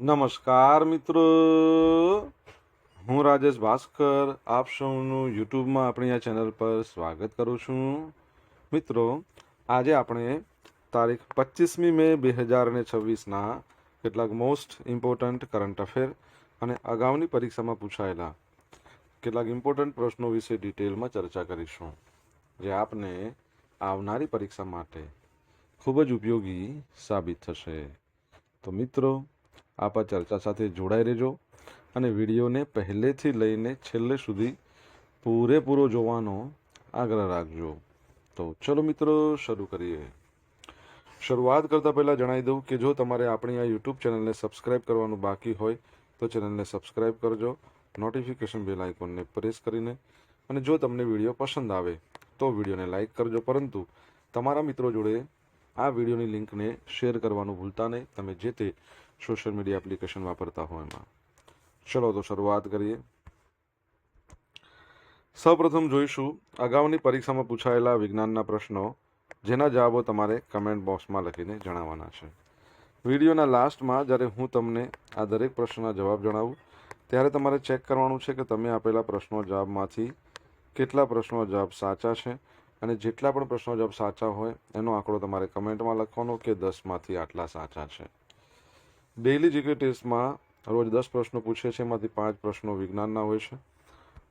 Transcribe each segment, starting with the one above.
નમસ્કાર મિત્રો, હું રાજેશ ભાસ્કર આપ સૌનું યુટ્યુબમાં આપણી આ ચેનલ પર સ્વાગત કરું છું. મિત્રો, આજે આપણે તારીખ 25મી મે 2026ના કેટલાક મોસ્ટ ઇમ્પોર્ટન્ટ કરંટ અફેર અને અગાઉની પરીક્ષામાં પૂછાયેલા કેટલાક ઇમ્પોર્ટન્ટ પ્રશ્નો વિશે ડિટેલમાં ચર્ચા કરીશું, જે આપને આવનારી પરીક્ષા માટે ખૂબ જ ઉપયોગી સાબિત થશે. તો મિત્રો, આપ આ ચર્ચા સાથે જોડાઈ રહેજો અને વિડીયોને પહેલેથી લઈને છેલ્લે સુધી પૂરેપૂરો જોવાનો આગ્રહ રાખજો. તો ચલો મિત્રો, શરૂ કરીએ. શરૂઆત કરતાં પહેલાં જણાવી દઉં કે જો તમારે આપણી આ યુટ્યુબ ચેનલને સબસ્ક્રાઇબ કરવાનું બાકી હોય તો ચેનલને સબસ્ક્રાઇબ કરજો, નોટિફિકેશન બેલ આઇકોનને પ્રેસ કરીને, અને જો તમને વિડીયો પસંદ આવે તો વિડીયોને લાઇક કરજો, પરંતુ તમારા મિત્રો જોડે આ વિડીયોની લિંકને શેર કરવાનું ભૂલતા નહીં, તમે જે તે સોશિયલ મીડિયા એપ્લિકેશન વાપરતા હોય એમાં. ચલો તો શરૂઆત કરીએ. સૌપ્રથમ જોઈશું અગાઉની પરીક્ષામાં પૂછાયેલા વિજ્ઞાનના પ્રશ્નો, જેના જવાબો તમારે કમેન્ટ બોક્સમાં લખીને જણાવવાના છે. વિડીયોના લાસ્ટમાં જ્યારે હું તમને આ દરેક પ્રશ્નના જવાબ જણાવું ત્યારે તમારે ચેક કરવાનું છે કે તમે આપેલા પ્રશ્નો જવાબમાંથી કેટલા પ્રશ્નો જવાબ સાચા છે, અને જેટલા પણ પ્રશ્નો જવાબ સાચા હોય એનો આંકડો તમારે કમેન્ટમાં લખવાનો કે 10માંથી આટલા સાચા છે. ડેઇલી જીકે ટેસ્ટમાં રોજ 10 પ્રશ્નો પૂછે છે, એમાંથી 5 પ્રશ્નો વિજ્ઞાનના હોય છે.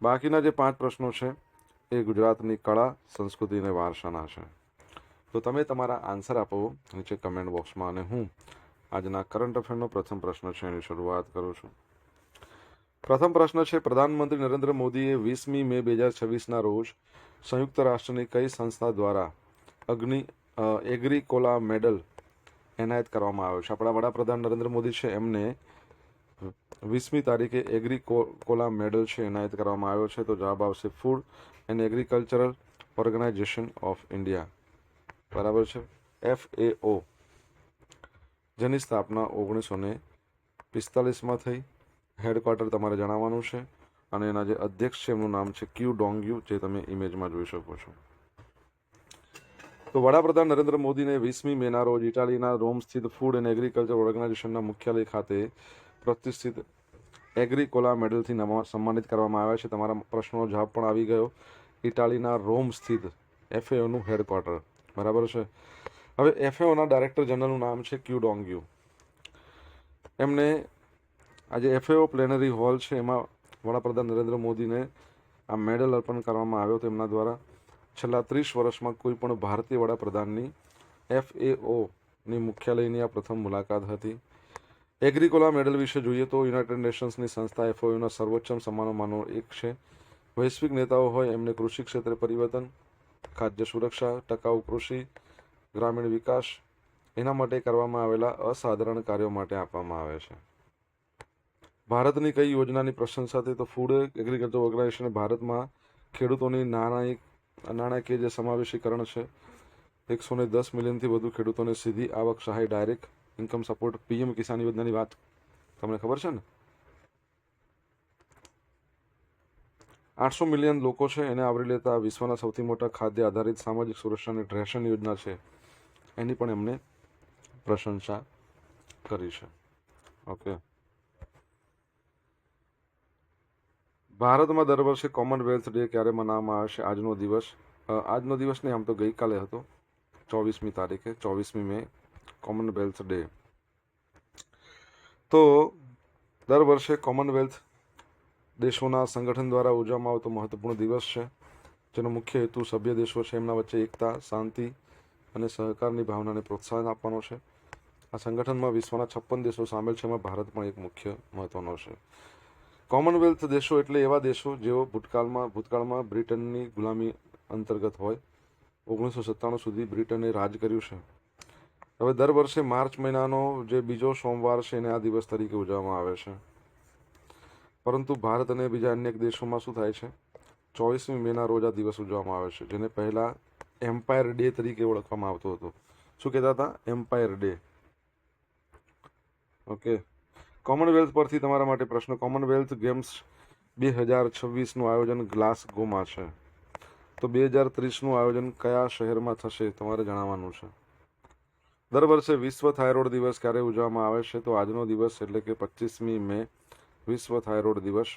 બાકીના જે 5 પ્રશ્નો છે એ ગુજરાતની કળા, સંસ્કૃતિ અને વારસાના છે. તો તમે તમારા આન્સર આપો નીચે કમેન્ટ બોક્સમાં, અને હું આજના કરંટ અફેરનો પ્રથમ પ્રશ્ન છે એની શરૂઆત કરું છું. પ્રથમ પ્રશ્ન છે, પ્રધાનમંત્રી નરેન્દ્ર મોદીએ 20મી મે 2026ના રોજ સંયુક્ત રાષ્ટ્રની કઈ સંસ્થા દ્વારા એગ્રીકોલા મેડલ એનાયત કરવામાં આવ્યો છે? આપણા વડાપ્રધાન નરેન્દ્ર મોદી છે, એમને 20મી તારીખે એગ્રીકોલા મેડલ છે એનાયત કરવામાં આવ્યો છે. તો જવાબ આવશે food and agricultural organisation of India, બરાબર છે, FAO, જેની સ્થાપના 1945માં થઈ. હેડક્વાર્ટર તમારે જણાવવાનું છે, અને એના જે અધ્યક્ષ છે એમનું નામ છે ક્યુ ડોંગ્યુ, જે તમે ઇમેજમાં જોઈ શકો છો. તો વડાપ્રધાન નરેન્દ્ર મોદીને 20મી મેના રોજ ઇટાલીના રોમ સ્થિત ફૂડ એન્ડ એગ્રીકલ્ચર ઓર્ગેનાઇઝેશનના મુખ્યાલય ખાતે પ્રતિષ્ઠિત એગ્રીકોલા મેડલથી સન્માનિત કરવામાં આવ્યા છે. તમારા પ્રશ્નનો જવાબ પણ આવી ગયો. ઇટાલીના રોમ સ્થિત FAOનું હેડક્વાર્ટર, બરાબર છે. હવે FAOના ડાયરેક્ટર જનરલનું નામ છે ક્યુ ડોંગ્યુ. એમને આજે FAO પ્લેનરી હોલ છે એમાં વડાપ્રધાન નરેન્દ્ર મોદીને આ મેડલ અર્પણ કરવામાં આવ્યો તેમના દ્વારા. છેલ્લા 30 વર્ષમાં કોઈ પણ ભારતીય વડાપ્રધાનની FAOની મુખ્યાલયની આ પ્રથમ મુલાકાત હતી. એગ્રીકોલા મેડલ વિશે જોઈએ તો યુનાઇટેડ નેશન્સની સંસ્થા FAOના સર્વોચ્ચ સન્માનોમાંનો એક છે. વૈશ્વિક નેતાઓ હોય એમને કૃષિ ક્ષેત્રે પરિવર્તન, ખાદ્ય સુરક્ષા, ટકાઉ કૃષિ, ગ્રામીણ વિકાસ, એના માટે કરવામાં આવેલા અસાધારણ કાર્યો માટે આપવામાં આવે છે. ભારતની કઈ યોજનાની પ્રશંસા થઈ? તો ફૂડ એગ્રીકલ્ચર ઓર્ગેનાઇઝેશન ભારતમાં ખેડૂતોની નાણાકીય જે સમાવેશીકરણ છે, 110 મિલિયનથી વધુ ખેડૂતોને સીધી આવક સહાય, ડાયરેક્ટ ઇન્કમ સપોર્ટ, PM કિસાન યોજનાની વાત તમને ખબર છે ને? 800 મિલિયન લોકો છે એને આવરી લેતા વિશ્વના સૌથી મોટા ખાદ્ય આધારિત સામાજિક સુરક્ષાની રેશન યોજના છે, એની પણ એમને પ્રશંસા કરી છે. ઓકે. ભારતમાં દર વર્ષે કોમનવેલ્થ ડે ક્યારે મનાવવામાં આવે છે? આજનો દિવસ નહીં, આમ તો ગઈકાલે હતો, 24મી તારીખે, 24મી મે, કોમનવેલ્થ ડે. તો દર વર્ષે કોમનવેલ્થ દેશોના સંગઠન દ્વારા ઉજવવામાં આવતો મહત્વપૂર્ણ દિવસ છે, જેનો મુખ્ય હેતુ સભ્ય દેશો છે એમના વચ્ચે એકતા, શાંતિ અને સહકારની ભાવનાને પ્રોત્સાહન આપવાનો છે. આ સંગઠનમાં વિશ્વના 56 દેશો સામેલ છે, એમાં ભારત પણ એક મુખ્ય મહત્વનો છે. કોમનવેલ્થ દેશો એટલે એવા દેશો જેઓ ભૂતકાળમાં બ્રિટનની ગુલામી અંતર્ગત હોય. 1997 સુધી બ્રિટને રાજ કર્યું છે. હવે દર વર્ષે માર્ચ મહિનાનો જે બીજો સોમવાર છે એને આ દિવસ તરીકે ઉજવવામાં આવે છે. પરંતુ ભારત અને બીજા અનેક દેશોમાં શું થાય છે, 24મી મેના રોજ આ દિવસ ઉજવવામાં આવે છે, જેને પહેલા એમ્પાયર ડે તરીકે ઓળખવામાં આવતો હતો. શું કહેતા હતા? Umpire day. ઓકે. કોમનવેલ્થ પરથી તમારા માટે પ્રશ્ન. કોમનવેલ્થ ગેમ્સ 2026નું આયોજન ગ્લાસગોમાં છે. તો 2030નું આયોજન કયા શહેરમાં થશે તમારે જણાવવાનું છે. દર વર્ષે વિશ્વ થાઇરોઇડ દિવસ ક્યારે ઉજવવામાં આવે છે? તો આજનો દિવસ એટલે કે 25મી મે વિશ્વ થાઇરોઇડ દિવસ.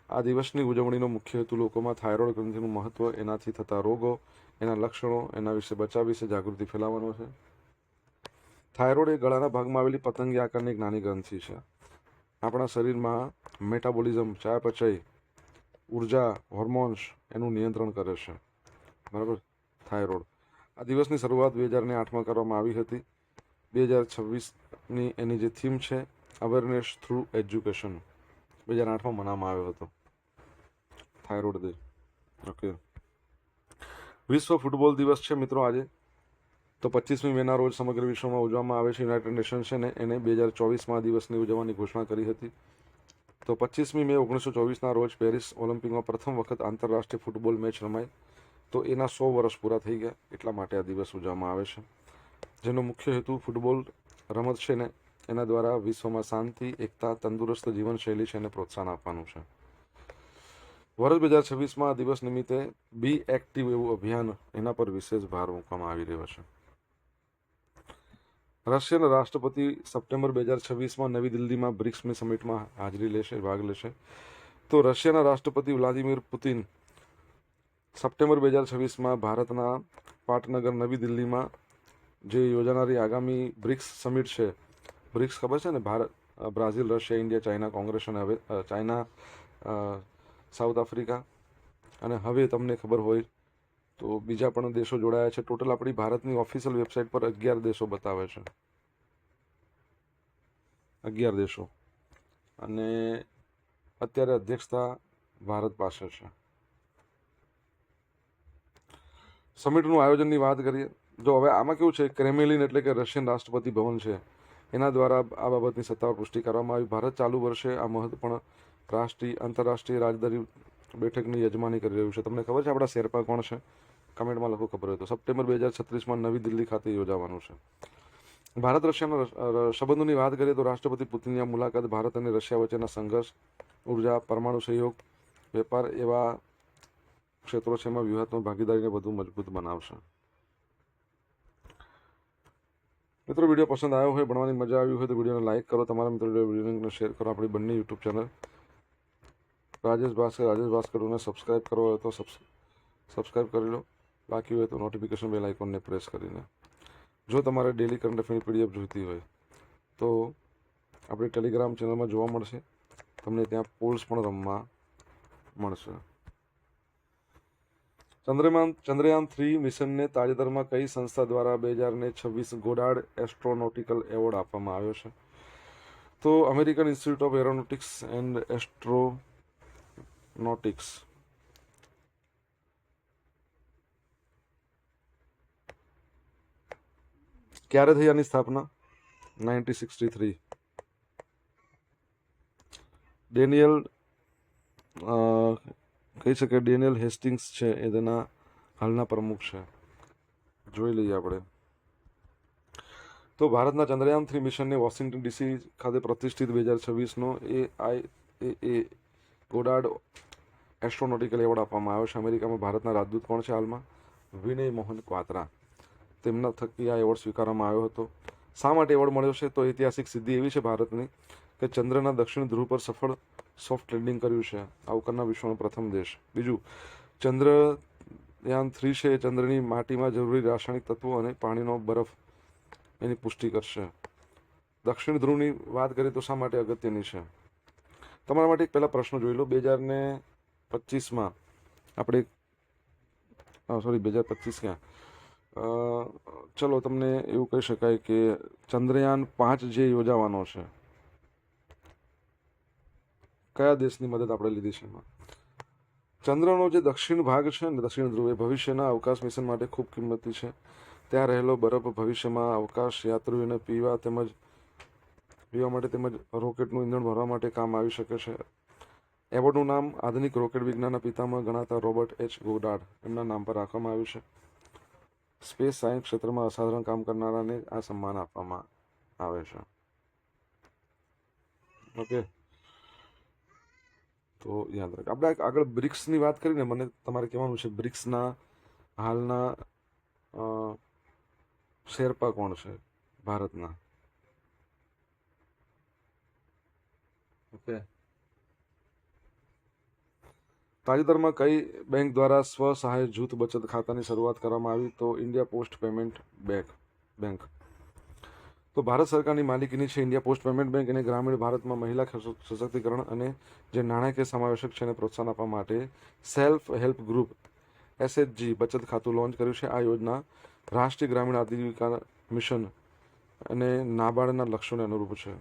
આ દિવસની ઉજવણીનો મુખ્ય હેતુ લોકોમાં થાઇરોઇડ ગ્રંથિનું મહત્વ, એનાથી થતા રોગો, એના લક્ષણો, એના વિશે બચાવ વિશે જાગૃતિ ફેલાવવાનો છે. થાઇરોઇડ એ ગળાના ભાગમાં આવેલી પતંગી આકારની એક નાની ગ્રંથિ છે. આપણા શરીરમાં મેટાબોલિઝમ, ચયાપચય, ઉર્જા, હોર્મોન્સ એનું નિયંત્રણ કરે છે. બરાબર. થાઇરોઇડ. આ દિવસની શરૂઆત 2008માં કરવામાં આવી હતી. 2026ની એની જે થીમ છે અવેરનેસ થ્રુ એજ્યુકેશન, 2008માં મનાવવામાં આવ્યો હતો થાઇરોઇડ ડે. ઓકે. વિશ્વ ફૂટબોલ દિવસ છે મિત્રો આજે. તો 25મી મેના રોજ સમગ્ર વિશ્વમાં ઉજવવામાં આવે છે. યુનાઇટેડ નેશન છે ને એને 2024માં દિવસની ઉજવવાની ઘોષણા કરી હતી. તો 25મી મે 1924ના રોજ પેરિસ ઓલિમ્પિકમાં પ્રથમ વખત આંતરરાષ્ટ્રીય ફૂટબોલ મેચ રમાઈ. તો એના 100 વર્ષ પૂરા થઈ ગયા, એટલા માટે આ દિવસ ઉજવવામાં આવે છે. જેનો મુખ્ય હેતુ ફૂટબોલ રમત છે ને એના દ્વારા વિશ્વમાં શાંતિ, એકતા, તંદુરસ્ત જીવનશૈલી છે એને પ્રોત્સાહન આપવાનું છે. વર્ષ 2026માં આ દિવસ નિમિત્તે બી એક્ટિવ એવું અભિયાન, એના પર વિશેષ ભાર મૂકવામાં આવી રહ્યો છે. રશિયન રાષ્ટ્રપતિ સપ્ટેમ્બર 2026માં નવી દિલ્હીમાં બ્રિક્સની સમિટમાં હાજરી લેશે, ભાગ લેશે. તો રશિયાના રાષ્ટ્રપતિ વ્લાદિમીર પુતિન સપ્ટેમ્બર 2026માં ભારતના પાટનગર નવી દિલ્હીમાં જે યોજાનારી આગામી બ્રિક્સ સમિટ છે, બ્રિક્સ ખબર છે ને, Bharat, Brazil, Russia, India, China, Congress અને હવે ચાઇના, સાઉથ આફ્રિકા અને હવે તમને ખબર હોય તો બીજા પણ દેશો જોડાયા છે. ટોટલ આપણી ભારતની ઓફિશિયલ વેબસાઇટ પર 11 દેશો બતાવે છે, 11 દેશો. અને અત્યારે અધ્યક્ષતા ભારત પાસે છે. સમિટનું આયોજનની વાત કરીએ જો હવે આમાં કેવું છે, ક્રેમલિન એટલે કે રશિયન રાષ્ટ્રપતિ ભવન છે એના દ્વારા આ બાબતની સત્તાવાર પુષ્ટિ કરવામાં આવી. ભારત ચાલુ વર્ષે આ મહત્વપૂર્ણ રાષ્ટ્રીય આંતરરાષ્ટ્રીય રાજદારી બેઠકની યજમાની કરી રહ્યું છે. તમને ખબર છે આપણા શેરપા કોણ છે? કમેન્ટમાં લખો ખબર હોય તો. સપ્ટેમ્બર 2036માં નવી દિલ્હી ખાતે યોજાવાનું છે. ભારત રશિયાના સંબંધોની વાત કરીએ તો રાષ્ટ્રપતિ પુતિનની આ મુલાકાત ભારત અને રશિયા વચ્ચેના સંઘર્ષ, ઉર્જા, પરમાણુ સહયોગ, વેપાર એવા ક્ષેત્રો છે એમાં વ્યૂહાત્મક ભાગીદારીને વધુ મજબૂત બનાવશે. મિત્રો વિડીયો પસંદ આવ્યો હોય, ભણવાની મજા આવી હોય તો વિડીયોને લાઇક કરો, તમારા મિત્રો વિડીયોને શેર કરો. આપણી બંને યુટ્યુબ ચેનલ રાજેશ ભાસ્કરને સબસ્ક્રાઇબ કરો હોય તો સબસ્ક્રાઇબ કરી લો. બાકી હોય તો નોટિફિકેશન બેલ આઇકોનને પ્રેસ કરીને. જો તમારે ડેલી કરંટ અફેરની પીડીએફ જોઈતી હોય તો આપણી ટેલિગ્રામ ચેનલમાં જોવા મળશે. તમને ત્યાં પોલ્સ પણ રમવા મળશે. ચંદ્રયાન 3 મિશનને તાજેતરમાં કઈ સંસ્થા દ્વારા 2026 ગોડાર્ડ એસ્ટ્રોનોટિકલ એવોર્ડ આપવામાં આવ્યો છે? તો American Institute of Aeronautics and Astronautics. ક્યારે થઈ આની સ્થાપના? 1963. ડેનિયલ કહી શકે ડેનિયલ હેસ્ટિંગ્સ છે એ તેના હાલના પ્રમુખ છે. જોઈ લઈએ આપણે. તો ભારતના ચંદ્રયાન 3 મિશનને વોશિંગ્ટન ડીસી ખાતે પ્રતિષ્ઠિત 2026નો AIAA ગોડાર્ડ એસ્ટ્રોનોટિકલ એવોર્ડ આપવામાં આવ્યો છે. અમેરિકામાં ભારતના રાજદૂત કોણ છે હાલમાં? વિનય મોહન ક્વાત્રા. તેમના થકી આ એવોર્ડ સ્વીકારવામાં આવ્યો હતો. શા માટે એવોર્ડ મળ્યો છે? તો ઐતિહાસિક સિદ્ધિ એવી છે ભારતની કે ચંદ્રના દક્ષિણ ધ્રુવ પર સફળ સોફ્ટ લેન્ડિંગ કર્યું છે. આવું કરનાર વિશ્વનો પ્રથમ દેશ. બીજું, ચંદ્રયાન 3 છે એ ચંદ્રની માટીમાં જરૂરી રાસાયણિક તત્વો અને પાણીનો બરફ એની પુષ્ટિ કરશે. દક્ષિણ ધ્રુવની વાત કરીએ તો શા માટે અગત્યની છે? તમારા માટે એક પહેલા પ્રશ્ન જોઈ લો. 2025માં આપણે 2025 ક્યાં, ચલો તમને એવું કહી શકાય કે ચંદ્રયાન 5 જે યોજાવાનો છે, કયા દેશની મદદ આપણે લીધી છે એમાં? ચંદ્રનો જે દક્ષિણ ભાગ છે ને, દક્ષિણ ધ્રુવ, એ ભવિષ્યના અવકાશ મિશન માટે ખૂબ કિંમતી છે. ત્યાં રહેલો બરફ ભવિષ્યમાં અવકાશ યાત્રીઓને પીવા માટે તેમજ રોકેટનું ઈંધણ ભરવા માટે કામ આવી શકે છે. એવોર્ડનું નામ આધુનિક રોકેટ વિજ્ઞાનના પિતામહ ગણાતા રોબર્ટ એચ ગોડાર્ડ એમના નામ પર રાખવામાં આવ્યું છે. સ્પેસ સાયન્સ ક્ષેત્રમાં અસાધારણ કામ કરનારાને આ સન્માન આપવામાં આવે છે. ઓકે, તો યાદ રાખ. આપણે આગળ બ્રિક્સની વાત કરીને મને તમારે કહેવાનું છે બ્રિક્સના હાલના શેરપા કોણ છે ભારતના? ઓકે. તાજેતરમાં કઈ બેંક દ્વારા સ્વ સહાય જૂથ બચત ખાતાની શરૂઆત કરવામાં આવી? તો ઇન્ડિયા પોસ્ટ પેમેન્ટ બેંક. તો ભારત સરકારની માલિકીની છે ઇન્ડિયા પોસ્ટ પેમેન્ટ બેંક અને ગ્રામીણ ભારતમાં મહિલા સશક્તિકરણ અને જે નાણાકીય સમાવેશક છે એને પ્રોત્સાહન આપવા માટે સેલ્ફ હેલ્પ ગ્રુપ SHG બચત ખાતું લોન્ચ કર્યું છે. આ યોજના રાષ્ટ્રીય ગ્રામીણ આજીવિકા મિશન અને નાબાર્ડના લક્ષ્યોને અનુરૂપ છે.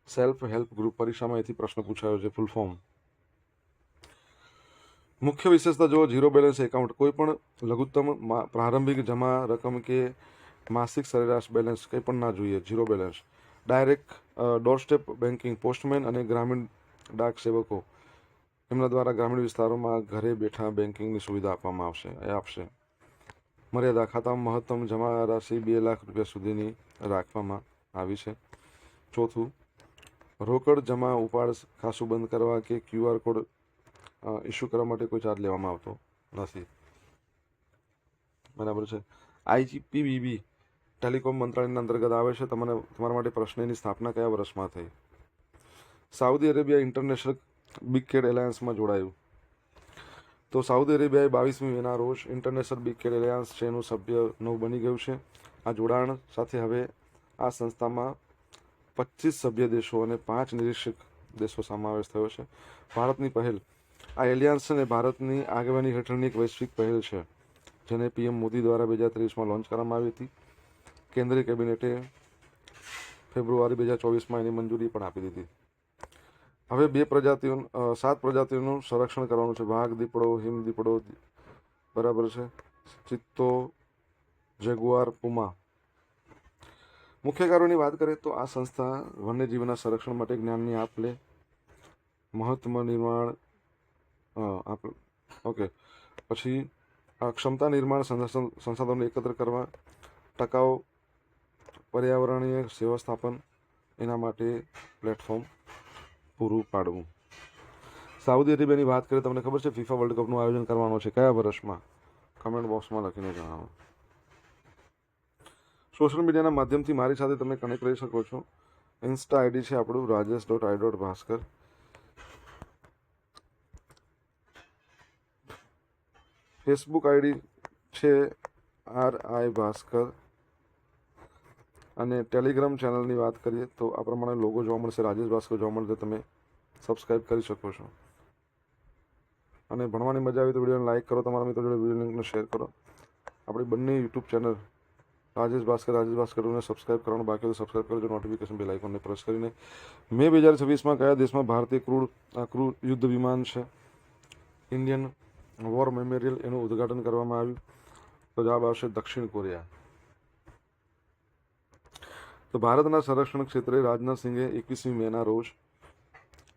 સેલ્ફ હેલ્પ ગ્રુપ પરીક્ષામાં અહીંથી પ્રશ્ન પૂછાયો છે. Full form. મુખ્ય વિશેષતા જો ઝીરો બેલેન્સ એકાઉન્ટ કોઈ પણ લઘુત્તમ પ્રારંભિક જમા રકમ કે માસિક સરેરાશ બેલેન્સ કંઈ પણ ના જોઈએ. Zero balance. Direct doorstep banking postman અને ગ્રામીણ ડાક સેવકો એમના દ્વારા ગ્રામીણ વિસ્તારોમાં ઘરે બેઠા બેન્કિંગની સુવિધા આપવામાં આપશે. મર્યાદા ખાતામાં મહત્તમ જમા રાશિ 2 લાખ રૂપિયા સુધીની રાખવામાં આવી છે. ચોથું, રોકડ જમા ઉપાડ ખાસું બંધ કરવા કે QR કોડ ઇસ્યુ કરવા માટે કોઈ ચાર્જ લેવામાં આવતો નથી. બરાબર છે. IPPB ટેલિકોમ મંત્રાલયના અંતર્ગત આવે છે. તમારા માટે પ્રશ્નની સ્થાપના કયા વર્ષમાં થઈ? Saudi Arabia international big cat એલાયન્સમાં જોડાયું. તો સાઉદી અરેબિયાએ 22મી મેના રોજ ઇન્ટરનેશનલ બિગ કેટ એલાયન્સ છે એનું સભ્ય નવું બની ગયું છે. આ જોડાણ સાથે હવે આ સંસ્થામાં 25 સભ્ય દેશો અને 5 નિરીક્ષક દેશો સમાવેશ થયો છે. ભારતની પહેલ. આ એલિયાન્સ છે ને ભારતની આગેવાની હેઠળની એક વૈશ્વિક પહેલ છે જેને PM મોદી દ્વારા 2023માં લોન્ચ કરવામાં આવી હતી. કેન્દ્રીય કેબિનેટે ફેબ્રુઆરી 2024માં એની મંજૂરી પણ આપી દીધી. હવે 7 પ્રજાતિઓનું સંરક્ષણ કરવાનું છે. વાઘ, દીપડો, હિમ દીપડો, બરાબર છે, ચિત્તો, જેગુઆર, પુમા. મુખ્ય કાર્યોની વાત કરીએ તો આ સંસ્થા વન્યજીવના સંરક્ષણ માટે જ્ઞાનની આપ-લે, મહત્વ નિર્માણ, ઓકે, પછી ક્ષમતા નિર્માણ, સંસાધનો એકત્ર કરવા, ટકાઉ પર્યાવરણીય વ્યવસ્થાપન, એના માટે પ્લેટફોર્મ પૂરું પાડવું. સાઉદી અરેબિયાની વાત કરીએ તમને ખબર છે FIFA વર્લ્ડ કપનું આયોજન કરવાનો છે કયા વર્ષમાં? કમેન્ટ બોક્સમાં લખીને જણાવો. સોશિયલ મીડિયાના માધ્યમથી મારી સાથે તમે કનેક્ટ રહી શકો છો. ઇન્સ્ટા ID છે આપણું rajesh.i.bhaskar. ફેસબુક ID છે RI ભાસ્કર. અને ટેલિગ્રામ ચેનલની વાત કરીએ તો આ પ્રમાણે લોગો જોવા મળશે, રાજેશ ભાસ્કર જોવા મળશે. તમે સબસ્ક્રાઈબ કરી શકો છો. અને ભણવાની મજા આવી તો વિડીયોને લાઇક કરો, તમારા મિત્રો જોડે વિડીયો લિંકને શેર કરો. આપણી બંને યુટ્યુબ ચેનલ રાજેશ ભાસ્કરને સબસ્ક્રાઈબ કરવાનું બાકી હોય તો સબસ્ક્રાઈબ કરજો. નોટિફિકેશન બેલ આઇકોનને પ્રેસ કરીને. મે 2026માં કયા દેશમાં ભારતીય ક્રૂ યુદ્ધ વિમાન છે ઇન્ડિયન વોર મેમોરિયલ એનું ઉદ્ઘાટન કરવામાં આવ્યું? તો જવાબ આવશે દક્ષિણ કોરિયા. તો ભારતના સંરક્ષણ ક્ષેત્રે રાજનાથ સિંહે 21મી મેના રોજ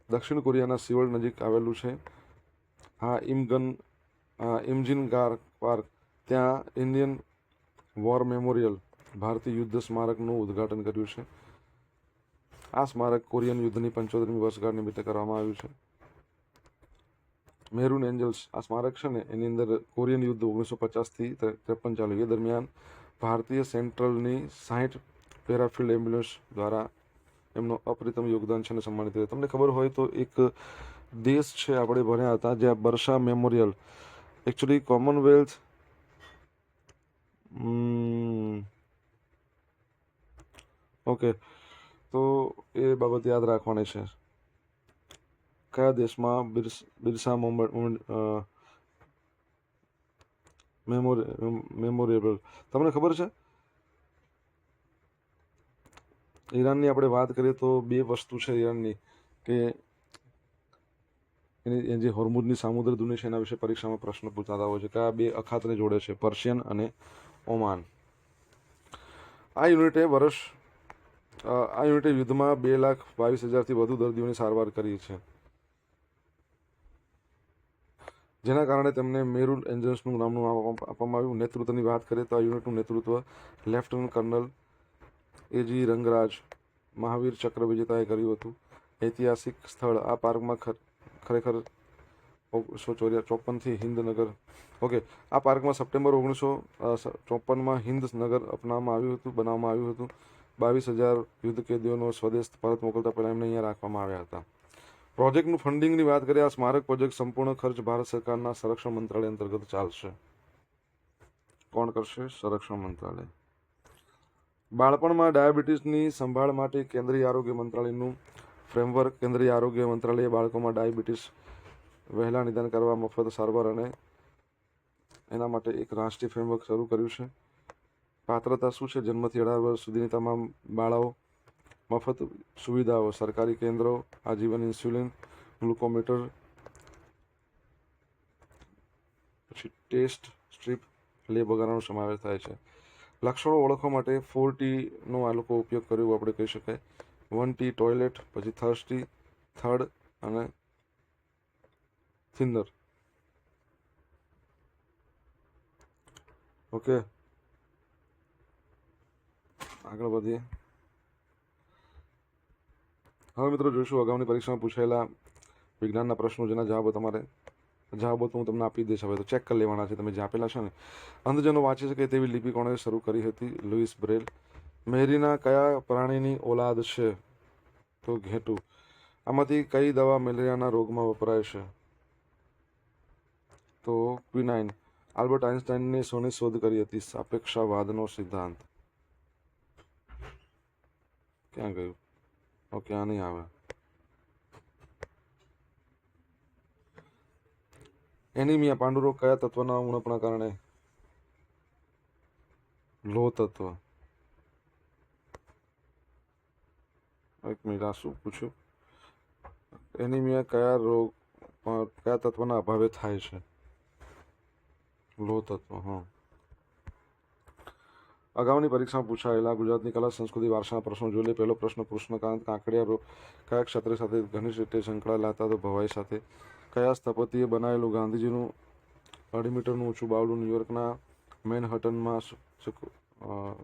દક્ષિણ કોરિયાના સિઓલ નજીક આવેલું છે ઇમજિન પાર્ક ત્યાં ઇન્ડિયન વોર મેમોરિયલ ભારતીય યુદ્ધ સ્મારકનું ઉદ્ઘાટન કર્યું છે. આ સ્મારક કોરિયન યુદ્ધની 75મી વર્ષગાંઠ નિમિત્તે કરવામાં આવ્યું છે. મેરૂન એન્જલ્સ આ સ્મારક છે ને એની અંદર કોરિયન યુદ્ધ 1950થી 53 ચાલ્યું. એ દરમિયાન ભારતીય સેન્ટ્રલની 60 પેરાફિલ્ડ એમ્બ્યુલન્સ દ્વારા એમનો અપ્રતિમ યોગદાન છે ને સન્માનિત થયું. તમને ખબર હોય તો એક દેશ છે આપણે ભણ્યા હતા જ્યાં બર્સા મેમોરિયલ એકચ્યુઅલી કોમનવેલ્થ ઓકે, તો એ બાબત યાદ રાખવાની છે. કયા દેશમાં બિરસા મેમોરિયલ તમને ખબર છે? ઈરાનની આપણે વાત કરીએ તો 2 વસ્તુ છે ઈરાનની કે એની જે હોર્મુઝની સામુદ્ર ધુની છે એના વિશે પરીક્ષામાં પ્રશ્ન પૂછાતા હોય છે. કયા 2 અખાતને જોડે છે? પર્શિયન અને ઓમાન. આ યુનિટે યુદ્ધમાં 2,22,000થી વધુ દર્દીઓની સારવાર કરી છે, જેના કારણે તેમને મેરુન એન્જલ્સનું નામનું આપવામાં આવ્યું. નેતૃત્વની વાત કરીએ તો આ યુનિટનું નેતૃત્વ લેફ્ટનન્ટ કર્નલ AG રંગરાજ મહાવીર ચક્ર વિજેતાએ કર્યું હતું. ઐતિહાસિક સ્થળ આ પાર્કમાં ખરેખર 1954થી હિંદનગર. ઓકે, આ પાર્કમાં સપ્ટેમ્બર 1954માં હિંદનગર બનાવવામાં આવ્યું હતું. 22,000 યુદ્ધ કેદીઓનો સ્વદેશ પરત મોકલતા પહેલા એમને અહીંયા રાખવામાં આવ્યા હતા. પ્રોજેક્ટનું ફંડિંગની વાત કરીએ, આ સ્મારક પ્રોજેક્ટ સંપૂર્ણ ખર્ચ ભારત સરકારના સંરક્ષણ મંત્રાલય અંતર્ગત ચાલશે. કોણ કરશે? સંરક્ષણ મંત્રાલય. બાળપણમાં ડાયાબિટીસની સંભાળ માટે કેન્દ્રીય આરોગ્ય મંત્રાલયનું ફ્રેમવર્ક. કેન્દ્રીય આરોગ્ય મંત્રાલયે બાળકોમાં ડાયાબિટીસ વહેલા નિદાન કરવા, મફત સારવાર અને એના માટે એક રાષ્ટ્રીય ફ્રેમવર્ક શરૂ કર્યું છે. પાત્રતા શું છે? જન્મથી 18 વર્ષ સુધીની તમામ બાળાઓ, મફત સુવિધાઓ, સરકારી કેન્દ્રો, આજીવન ઇન્સ્યુલિન, ગ્લુકોમીટર, પછી ટેસ્ટ સ્ટ્રીપ, લેબ વગેરેનો સમાવેશ થાય છે. લક્ષણો ઓળખવા માટે 4Tનો આ લોકો ઉપયોગ કર્યો આપણે કહી શકાય. 1T ટોયલેટ, પછી થર્સ્ટી, થર્ડ અને થિનર. ઓકે, આગળ વધીએ. હવે મિત્રો જોઈશું અગાઉની પરીક્ષામાં પૂછાયેલા વિજ્ઞાનના પ્રશ્નો, જેના જવાબો તો હું તમને આપી દઈશ. હવે તો ચેક કરી લેવાના છે તમે જે આપેલા છે ને. અંધજનો વાંચી શકે તેવી લિપિ કોણે શરૂ કરી હતી? Louis Braille. મહેરીના કયા પ્રાણીની ઓલાદ છે? તો ઘેટું. આમાંથી કઈ દવા મેલેરિયાના રોગમાં વપરાય છે? તો ક્વિનાઇન. આલ્બર્ટ આઇન્સ્ટાઈનને શોની શોધ કરી હતી? સાપેક્ષવાદનો સિદ્ધાંત. ક્યાં ગયું? ઓકે, આ નહીં આવે. એનિમિયા પાંડુરોગ કયા તત્વના ઉણપના કારણે? લોહ તત્વ. એક મિનિટ, આ શું પૂછ્યું? એનિમિયા કયા તત્વના અભાવે થાય છે? લોહ તત્વ. હા. અગાઉની પરીક્ષામાં પૂછાયેલા ગુજરાતની કલા સંસ્કૃતિ વારસાના પ્રશ્નો જોઈ લે. પહેલો પ્રશ્ન, કૃષ્ણકાંત કાંકરિયા કયા ક્ષેત્ર સાથે ઘનિષ્ઠ રીતે સંકળાયેલા હતા? તો ભવાઈ સાથે. કયા સ્થપતિએ બનાવેલું ગાંધીજીનું 2.5 મીટરનું ઊંચું બાવડું ન્યુયોર્કના મેનહટનમાં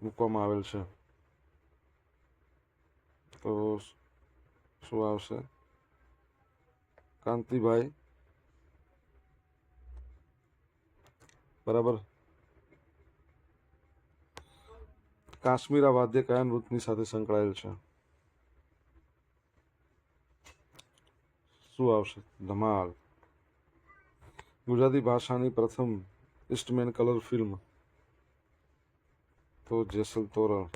મૂકવામાં આવેલ છે? તો શું આવશે? કાંતિભાઈ. બરાબર. કાશ્મીરા વાદ્ય કયા નૃત્યની સાથે સંકળાયેલ છે? શું આવશે? ધમાલ. ગુજરાતી ભાષાની પ્રથમ ઈસ્ટમેન કલર ફિલ્મ? તો જેસલ તોરણ.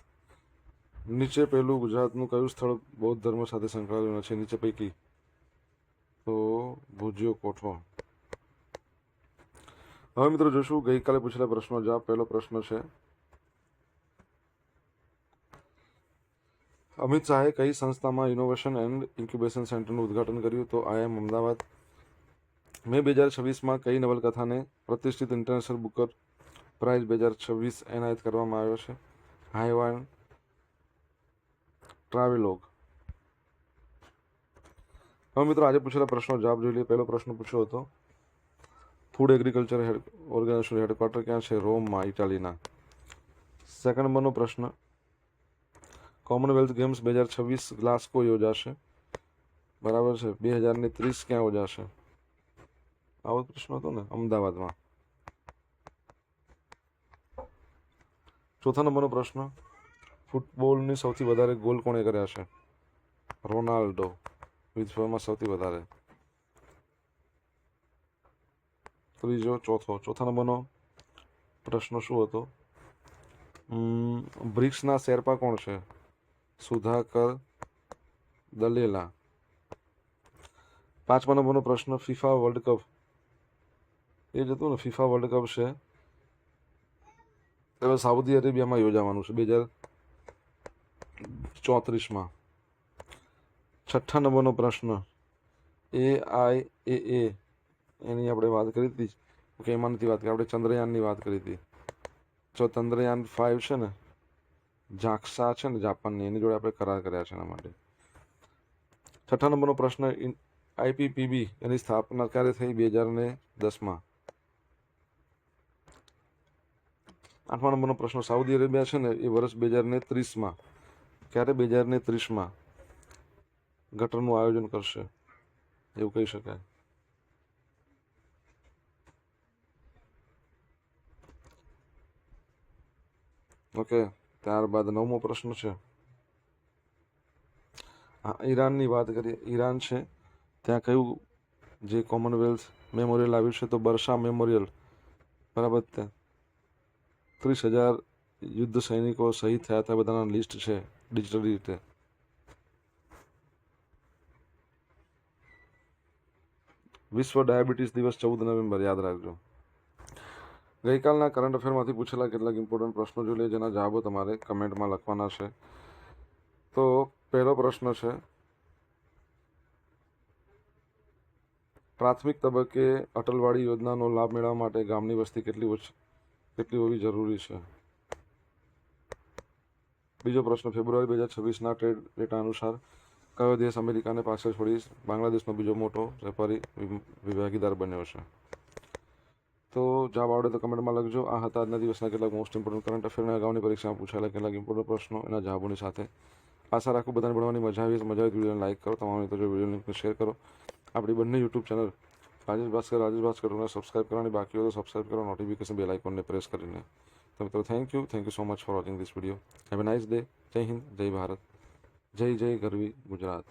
નીચે પહેલું ગુજરાતનું કયું સ્થળ બૌદ્ધ ધર્મ સાથે સંકળાયેલું છે? નીચે પૈકી? તો ભુજિયો કોઠો. હવે મિત્રો જોશું ગઈકાલે પૂછેલા પ્રશ્નો જવાબ. પહેલો પ્રશ્ન છે, અમિત શાહે કઈ સંસ્થામાં ઇનોવેશન એન્ડ ઇન્ક્યુબેશન સેન્ટરનું ઉદ્ઘાટન કર્યું? તો IIM અમદાવાદ. મે 2026માં કઈ નવલકથાને પ્રતિષ્ઠિત ઇન્ટરનેશનલ બુકર પ્રાઇઝ 2026 એનાયત કરવામાં આવ્યો છે? હાઇવાન ટ્રાવેલોગ. હવે મિત્રો આજે પૂછેલા પ્રશ્નો જવાબ જોઈ લઈએ. પહેલો પ્રશ્ન પૂછ્યો હતો, ફૂડ એગ્રીકલ્ચર ઓર્ગેનાઇઝેશન હેડક્વાર્ટર ક્યાં છે? રોમમાં, ઇટાલીના. સેકન્ડ નંબરનો પ્રશ્ન, કોમનવેલ્થ ગેમ્સ 2026 ગ્લાસ્કો યોજાશે. બરાબર છે. 2030 ક્યાં યોજાશે? આવો પ્રશ્ન હતો ને, અમદાવાદમાં. ચોથા નંબરનો પ્રશ્ન, ફૂટબોલની સૌથી વધારે ગોલ કોણે કર્યા છે? રોનાલ્ડો. વિશ્વમાં સૌથી વધારે. ચોથા નંબરનો પ્રશ્ન શું હતો? બ્રિક્સના શેરપા કોણ છે? સુધાકર દલેલા. પાંચમા નંબરનો પ્રશ્ન, ફીફા વર્લ્ડ કપ, એ જ હતું ને, ફીફા વર્લ્ડ કપ છે હવે સાઉદી અરેબિયામાં યોજાવાનું છે 2034માં. છઠ્ઠા નંબરનો પ્રશ્ન, AIAA એની આપણે વાત કરી હતી કે એમાં નથી વાત કરી, આપણે ચંદ્રયાનની વાત કરી હતી. જો ચંદ્રયાન 5 છે ને, જાક્સા છે ને જાપાનની, એની જોડે આપણે કરાર કર્યા છે એના માટે. છઠ્ઠા નંબરનો પ્રશ્ન, IPPB એની સ્થાપના ક્યારે થઈ? 2010માં. આઠમા નંબરનો પ્રશ્ન, સાઉદી અરેબિયા છે ને એ વર્ષ 2030માં, ક્યારે? 2030માં ગટરનું આયોજન કરશે, એવું કહી શકાય. ઓકે, ત્યારબાદ 9મો પ્રશ્ન છે. હા, ઈરાનની વાત કરીએ. ઈરાન છે ત્યાં કયું જે કોમનવેલ્થ મેમોરિયલ આવ્યું છે? તો બર્શા મેમોરિયલ. બરાબર. ત્યાં 30,000 યુદ્ધ સૈનિકો શહીદ થયા હતા, બધાના લિસ્ટ છે ડિજિટલ રીતે. વિશ્વ ડાયાબિટીસ દિવસ 14 નવેમ્બર, યાદ રાખજો. ગઈકાલના કરંટ અફેરમાંથી પૂછેલા કેટલાક ઇમ્પોર્ટન્ટ પ્રશ્નો જોઈ લે, જેના જવાબો તમારે કમેન્ટમાં લખવાના છે. તો પહેલો પ્રશ્ન છે, પ્રાથમિક તબક્કે અટલવાડી યોજનાનો લાભ મેળવવા માટે ગામની વસ્તી કેટલી હોવી જરૂરી છે? બીજો પ્રશ્ન, ફેબ્રુઆરી 2026ના ટ્રેડ ડેટા અનુસાર કયો દેશ અમેરિકાને પાછળ છોડી બાંગ્લાદેશનો બીજો મોટો વેપારી ભાગીદાર બન્યો છે? તો જવાબ આવડે તો કમેન્ટમાં લખજો. આ હતા આજના દિવસના કેટલાક મોસ્ટ ઇમ્પોર્ટન્ટ કરંટ અફેરના અગાઉની પરીક્ષામાં પૂછાયેલા કેટલાક ઇમ્પોર્ટન્ટ પ્રશ્નો એના જવાબોની સાથે. આશા રાખું બધાને ભણવાની મજા આવી. મજા આવી વિડીયોને લાઈક કરો, તમારા મિત્રો વિડીયો લિંકને શેર કરો. આપણી બંને યુટ્યુબ ચેનલ રાજેશ ભાસ્કરને સબસ્ક્રાઈબ કરવાની બાકી હોય તો સબસ્ક્રાઈબ કરો, નોટિફિકેશન બેલ આઇકોનને પ્રેસ કરીને. તો મિત્રો thank you so much for watching this video. Have a nice day. જય હિન્દ, જય ભારત, જય ગરવી ગુજરાત.